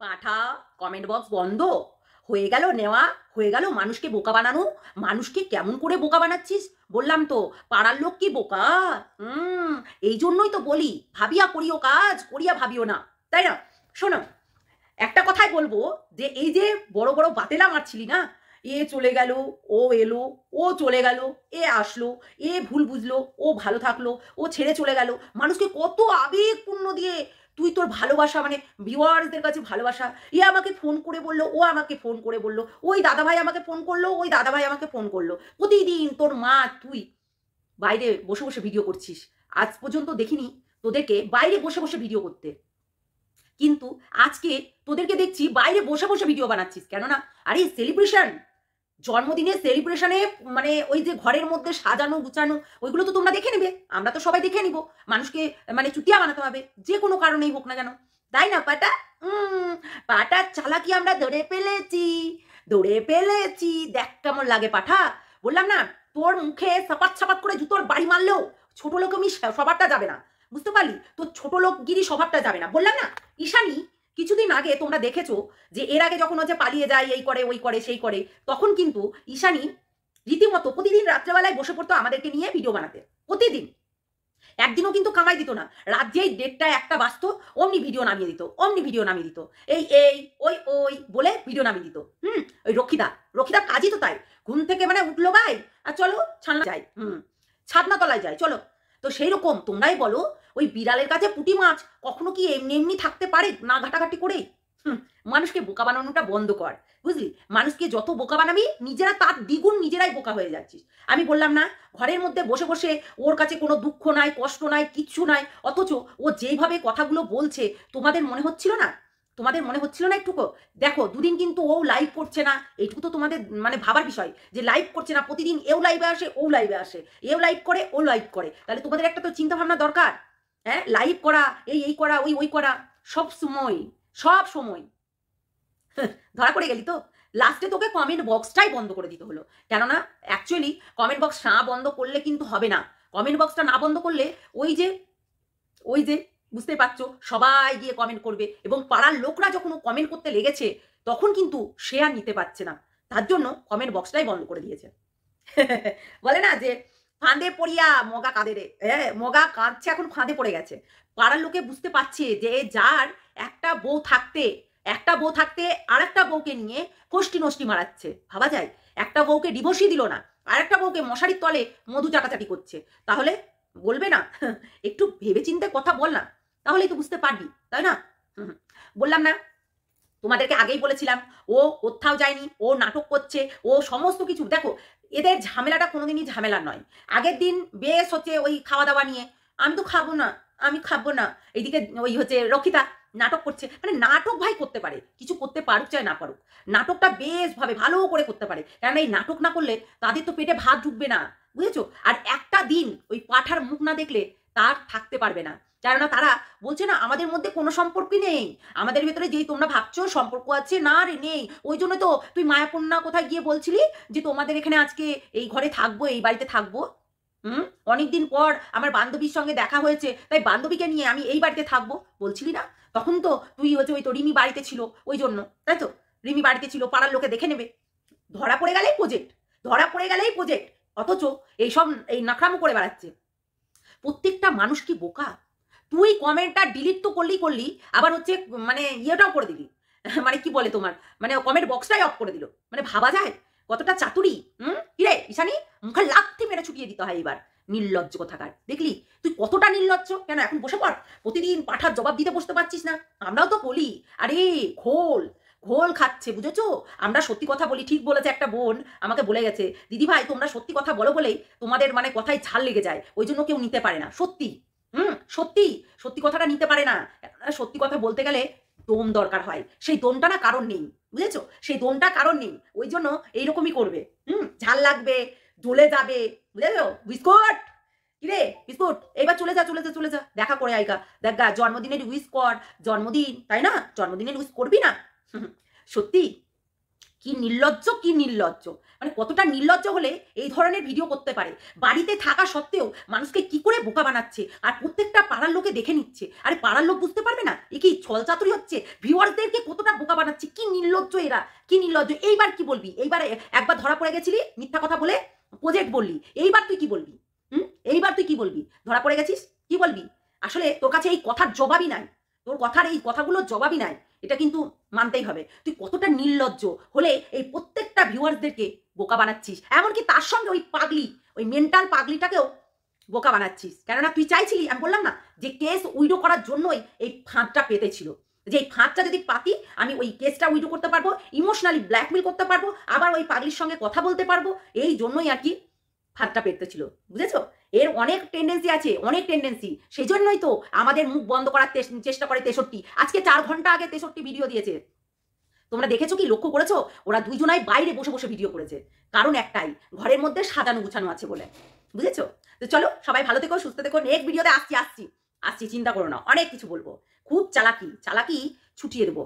পাঠা comment box বন্ধ হয়ে গেল নেওয়া, হয়ে গেল মানুষকে বোকা বানানো। মানুষকে কেমন করে বোকা বানাচ্ছিস? বললাম তো পাড়ার লোক কি বোকা। হুম, এই জন্যই তো বলি ভাবিয়া করিও কাজ, করিয়া ভাবিও না, তাই না? শোনো, একটা কথাই বলবো, যে এই যে বড় বড় বাতেলা মারছিলি না, এ চলে গেল, ও এলো, ও চলে গেল, এ আসলো, এ ভুল বুঝলো, ও ভালো থাকলো, ও ছেড়ে চলে গেল, মানুষকে কত আবেগপূর্ণ দিয়ে তুই তোর ভালোবাসা মানে ভিউয়ার্সদের কাছে ভালোবাসা, এ আমাকে ফোন করে বললো, ও আমাকে ফোন করে বললো, ওই দাদাভাই আমাকে ফোন করলো, ওই দাদাভাই আমাকে ফোন করলো, প্রতিদিন তোর মা তুই বাইরে বসে বসে ভিডিও করছিস। আজ পর্যন্ত দেখিনি তোদেরকে বাইরে বসে বসে ভিডিও করতে, কিন্তু আজকে তোদেরকে দেখছি বাইরে বসে বসে ভিডিও বানাচ্ছিস। কেননা আরে সেলিব্রেশন, জন্মদিনের সেলিব্রেশনে মানে ওই যে ঘরের মধ্যে সাজানো গুছানো, ওইগুলো তো তোমরা দেখে নেবে, আমরা তো সবাই দেখে নিব। মানুষকে মানে চুতিয়া বানাতে হবে যে কোনো কারণেই হোক না কেন, তাই না পাটা? পাটার চালাকি আমরা ধরে ফেলেছি, ধরে ফেলেছি। দেখ কেমন লাগে পাঠা। বললাম না, তোর মুখে সাপাত সাপাত করে জুতোর বাড়ি মারলেও ছোট লোক আমি স্বভাবটা যাবে না, বুঝতে পারলি? তোর ছোট লোকগিরি স্বভাবটা যাবে না। বললাম না, ঈশানী কিছুদিন আগে তোমরা দেখেছো যে এর আগে যখন হচ্ছে পালিয়ে যায়, এই করে ওই করে সেই করে, তখন কিন্তু ঈশানী রীতিমতো প্রতিদিন রাত্রেবেলায় বসে পড়তো আমাদেরকে নিয়ে ভিডিও বানাতে, প্রতিদিন। একদিনও কিন্তু কামাই দিত না, রাত যেই ডেটটা একটা বাজতো অমনি ভিডিও নামিয়ে দিত, অমনি ভিডিও নামিয়ে দিত, এই এই ওই ওই বলে ভিডিও নামিয়ে দিত। ওই রক্ষিতা, রক্ষিতার কাজই তো তাই। ঘুম থেকে মানে উঠলো ভাই, আর চলো ছানা যাই, ছাদনা তলায় যাই চলো। তো সেই রকম তোমরাই বলো, ওই বিড়ালের কাছে পুঁটি মাছ কখনো কি এমনি এমনি থাকতে পারে না ঘাটাঘাটি করে? মানুষকে বোকা বানানোটা বন্ধ কর, বুঝলি? মানুষকে যত বোকা বানাবি নিজেরা তার দ্বিগুণ নিজেরাই বোকা হয়ে যাচ্ছিস। আমি বললাম না, ঘরের মধ্যে বসে বসে ওর কাছে কোনো দুঃখ নাই, কষ্ট নাই, কিচ্ছু নাই, অথচ ও যেইভাবে কথাগুলো বলছে তোমাদের মনে হচ্ছিল না? তোমাদের মনে হচ্ছিল না একটুকু? দেখো দুদিন কিন্তু ও লাইভ করছে না, এইটুকু তো তোমাদের মানে ভাবার বিষয়, যে লাইভ করছে না। প্রতিদিন এও লাইভে আসে, ও লাইভে আসে, এও লাইভ করে, ও লাইভ করে। তাহলে তোমাদের একটা তো চিন্তা ভাবনা দরকার। হ্যাঁ, লাইভ করা, এই এই করা, ওই ওই করা, সব সময়, সব সময় ধরা পড়ে গেলি তো। লাস্টে তোকে কমেন্ট বক্সটাই বন্ধ করে দিতে হলো। কেননা অ্যাকচুয়ালি কমেন্ট বক্স না বন্ধ করলে কিন্তু হবে না। কমেন্ট বক্সটা না বন্ধ করলে ওই যে ওই যে বুঝতে পারছো, সবাই গিয়ে কমেন্ট করবে, এবং পাড়ার লোকরা যখন ও কমেন্ট করতে লেগেছে তখন কিন্তু সে আর নিতে পারছে না, তার জন্য কমেন্ট বক্সটাই বন্ধ করে দিয়েছে। বলে না যে ফাঁদে পড়িয়া মগা কাঁদে রে, হ্যাঁ মগা কাঁদছে, এখন ফাঁদে পড়ে গেছে। পাড়ার লোকে বুঝতে পারছে যে যার একটা বউ থাকতে, একটা বউ থাকতে আর একটা বউকে নিয়ে ফষ্টি নষ্টি মারাচ্ছে, ভাবা যায়? একটা বউকে ডিভোর্সই দিল না, আর একটা বউকে মশারির তলে মধু চাটাচাটি করছে। তাহলে বলবে না একটু ভেবেচিন্তে কথা বল না, তাহলেই তো বুঝতে পারবি, তাই না? বললাম না, তোমাদেরকে আগেই বলেছিলাম, ও কোথাও যায়নি, ও নাটক করছে, ও সমস্ত কিছু। দেখো এদের ঝামেলাটা কোনোদিনই ঝামেলা নয়। আগের দিন বেশ হচ্ছে ওই খাওয়া দাওয়া নিয়ে, আমি তো খাবো না, আমি খাবো না, এইদিকে ওই হচ্ছে রক্ষিতা নাটক করছে। মানে নাটক ভাই করতে পারে, কিছু করতে পারুক চাই না পারুক, নাটকটা বেশ ভাবে ভালো করে করতে পারে। কারণ এই নাটক না করলে তাদের তো পেটে ভাত ঢুকবে না, বুঝেছো? আর একটা দিন ওই পাঠার মুখ না দেখলে তার থাকতে পারবে না। কেননা তারা বলছে না আমাদের মধ্যে কোনো সম্পর্কই নেই, আমাদের ভেতরে যেই তোমরা ভাবছো সম্পর্ক আছে, না রে নেই। ওই জন্য তো তুই মায়াপূর্ণা কোথায় গিয়ে বলছিলি যে তোমাদের এখানে আজকে এই ঘরে থাকবো, এই বাড়িতে থাকবো। অনেকদিন পর আমার বান্ধবীর সঙ্গে দেখা হয়েছে, তাই বান্ধবীকে নিয়ে আমি এই বাড়িতে থাকবো বলছিলি না? তখন তো তুই হচ্ছে ওই তো রিমি বাড়িতে ছিল ওই জন্য, তাই তো? রিমি বাড়িতে ছিল, পাড়ার লোকে দেখে নেবে। ধরা পড়ে গেলেই প্রজেক্ট, ধরা পড়ে গেলেই প্রজেক্ট, অথচ এইসব এই নাকরামো করে বেড়াচ্ছে। প্রত্যেকটা মানুষ কি বোকা? তুই কমেন্টটা ডিলিট তো করলি করলি, আবার হচ্ছে মানে ইয়েটাও করে দিলি, মানে কি বলে তোমার, মানে কমেন্ট বক্সটাই অফ করে দিল। মানে ভাবা যায় কতটা চাতুরি? কিরে ঈশানী, মুখে লাথি মেরে ছুটিয়ে দিতে হয় এবার। নির্লজ্জ কোথাকার, দেখলি তুই কতটা নির্লজ্জ? কেন এখন বসে পড়, প্রতিদিন পাঠার জবাব দিতে বসতে পারছিস না? আমরাও তো বলি, আরে ঘোল ঘোল খাচ্ছে, বুঝেছো? আমরা সত্যি কথা বলি। ঠিক বলেছে একটা বোন, আমাকে বলে গেছে, দিদি ভাই তোমরা সত্যি কথা বলো বলেই তোমাদের মানে কথায় ঝাল লেগে যায়, ওই জন্য কেউ নিতে পারে না। সত্যি, সত্যি, সত্যি কথাটা নিতে পারে না। সত্যি কথা বলতে গেলে দম দরকার হয়, সেই দমটা না কারণ নেই, বুঝেছো? সেই দমটা কারণ নেই, ওই জন্য এইরকমই করবে। ঝাল লাগবে, জ্বলে যাবে, বুঝেছো? বিস্কুট, কিরে বিস্কুট, এবার চলে যা চলে যা চলে যা, দেখা করে আইগা, দেখ গা জন্মদিনের উইশ কর, জন্মদিন তাই না? জন্মদিনের উইশ করবি না? সত্যি কি নির্লজ্জ, কি নির্লজ্জ, মানে কতটা নির্লজ্জ হলে এই ধরনের ভিডিও করতে পারে। বাড়িতে থাকা সত্ত্বেও মানুষকে কি করে বোকা বানাচ্ছে, আর প্রত্যেকটা পাড়ার লোকে দেখে নিচ্ছে। আরে পাড়ার লোক বুঝতে পারবে না এ কি ছলচাতুরি হচ্ছে? ভিউয়ার্সদেরকে কতটা বোকা বানাচ্ছে, কি নির্লজ্জ এরা, কি নির্লজ্জ। এইবার কি বলবি? এইবার একবার ধরা পড়ে গেছিলি মিথ্যা কথা বলে, প্রজেক্ট বললি, এইবার তুই কি বলবি? এইবার তুই কি বলবি? ধরা পড়ে গেছিস, কি বলবি? আসলে তোর কাছে এই কথার জবাবই নাই, তোর কথার এই কথাগুলোর জবাবই নাই, এটা কিন্তু মানতেই হবে। তুই কতটা নির্লজ্জ হলে এই প্রত্যেকটা ভিউয়ার্সদেরকে বোকা বানাচ্ছিস, এমনকি তার সঙ্গে ওই পাগলি, ওই মেন্টাল পাগলিটাকেও বোকা বানাচ্ছিস। কেননা তুই চাইছিলি, আমি বললাম না যে কেস উইডো করার জন্যই এই ফাঁদটা পেতেছিল, যে এই ফাঁদটা যদি পাতি আমি ওই কেসটা উইডো করতে পারবো, ইমোশনালি ব্ল্যাকমেল করতে পারবো, আবার ওই পাগলির সঙ্গে কথা বলতে পারবো, এই জন্যই আর কি ফাঁদটা পেতেছিল, বুঝেছো? এর অনেক টেন্ডেন্সি আছে, অনেক টেন্ডেন্সি, সেই জন্যই তো আমাদের মুখ বন্ধ করার চেষ্টা করে 63। আজকে 4 ঘন্টা আগে 63 ভিডিও দিয়েছে। তোমরা দেখেছো কি, লক্ষ্য করেছো? ওরা দুইজনাই বাইরে বসে বসে ভিডিও করেছে, কারণ একটাই, ঘরের মধ্যে সাজানো গুছানো আছে বলে, বুঝেছো? তো চলো সবাই ভালো থেকো, সুস্থ থেকো। নেক্সট ভিডিওতে আসছি, চিন্তা করো না, অনেক কিছু বলবো। খুব চালাকি ছুটিয়ে দেবো।